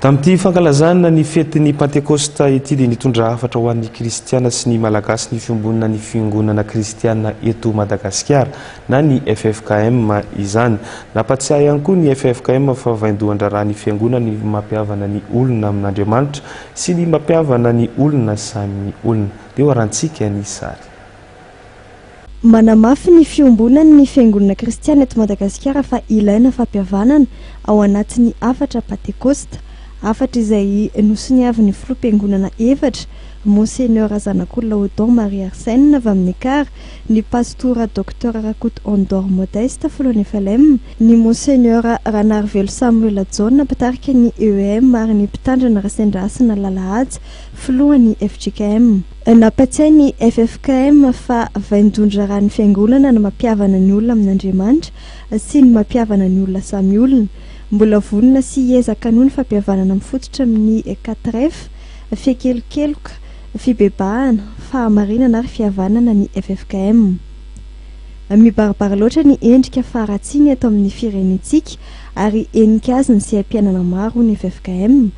Tamin'ity fankalazana ny fetiny Pentecoste ity dia nitondra hafatra ho an'ny kristiana sy ny malagasy ny fiombonana ny fiangonana kristiana eto Madagasikara na ny FFKM izany. Nampatsiahy ihany koa ny FFKM fa vaindohan-draharaha ny fiangonana ny mampiavana ny olona amin'Andriamanitra sy ny mampiavana ny olona samy olona. Dia hoarantsika ny sary. Manamafy ny fiombonana ny fiangonana kristiana eto Madagasikara fa ilaina fampiavanana ao anatin'ny hafatra Pentecoste. Afatra izay nosoniavy ny filoam-piangonana efatra, Monseigneur Zanak'olona Marie Arsène avy amin'ny Ekara, ny pastora Dr Rakoto Andor Modeste filoan'ny FLM, ny Monseigneur Ranarvelo Samuel John mpitarika ny EEM ary ny mpitandrina Rasendrasina Lalahady filoan'ny FJKM. Nampatsiahy ny FFKM fa vaindondra raha ny fiangonana no mampiavana ny olona amin'Andriamanitra sy ny mampiavana ny olona samy olona. Mbola vonona sy hiezaka noho ny fampihavanana mifototra amin'ny 4F, fiakelokeloka, fibebahana, fahamarinana ary fihavanana ny FFKM. Mibaribary loatra ny endrika faharatsiany eto amin'ny firenentsika ary enika azy ny seha-pianana maro ny FFKM.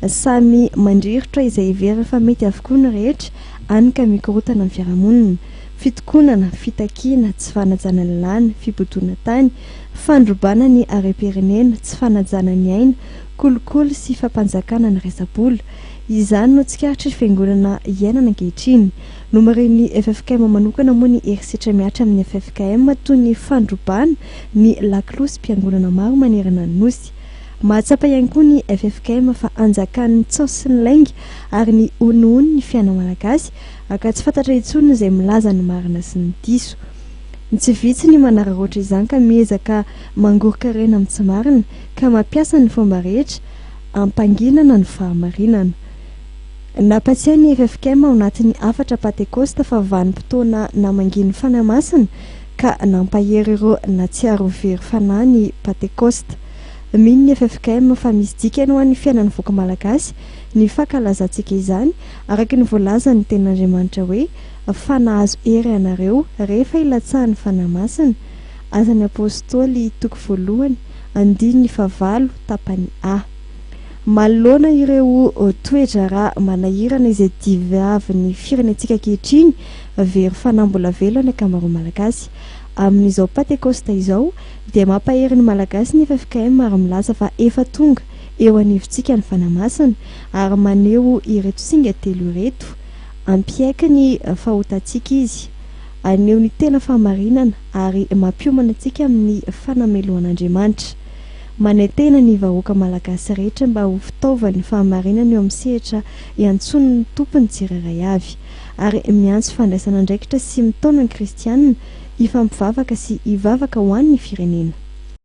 Samy mandrirotra izay heverina fa mety avokoa ny rehetra anika mikorotana amin'ny fiarahamonina. Fitokonana, fitakiana, tsy fanajana ny lany, fibodona tany, fandrobana ny are-pirenena, tsy fanajana ny aina, kolokolo sy fampanjakana ny resa-bolo. Izany no tsikaritra fiangonana iainana ankehitriny. Nomarin'ny FFKM manokana moa ny herisetra miatra amin'ny FFKM toy ny fandrobana, ny laklosy mpiangonana maro manerana ny nosy. Mahatsapa ihany koa ny FFKM fa anjakan'ny tsao sy ny lainga ary ny onohony ny fiaina malagasy aka tsy fantatra intsony izay milaza ny marina sy ny diso. Tsy vitsy ny manararaotra izany ka miezaka mangorokarena amin'ny tsy marina ka mampiasa ny fomba rehetra ampanginana ny fahamarinana. Nampatsiahy ny FFKM ao anatin'ny hafatra Pentecoste fa vanim-potoana namanginy fanahy masina ka nampahery ireo natsiaro very fanahy ny Pentecoste. Mino ny FFKM fa misy dikany ho an'ny fiainan'ny voaka malagasy ny fankalazantsika izany araka ny voalaza ny tenin'Andriamanitra hoe fa nahazo hery ianareo rehefa ilatsahan'ny fanahy masina. Azan'ny apôstôly toko 1:9 tapany A. Malona ireo toedrara manahirana izay diavy firenentsika ankehitriny very fanahy mbola velo ny ankamaroany malagasy. Amin'izao Pentecoste izao dia mampahery ny malagasy ny FFKM ary milaza fa efa tonga eo anivontsika ny fanahy masina ary maneho ireto singa telo ireto ampiaika ny fahotantsika izy, aneho ny tena fahamarinana ary mampiomana antsika amin'ny fanameloan'Andriamanitra. Manetena ny vahoaka malagasy rehetra mba ho fitaovany fahamarinana eo amin'ny sehatra iantsony ny tompony tsirairay avy ary miantso fandraisana andraikitra sy mitaona ny kristianina hifampivavaka sy hivavaka ho an'ny firenena.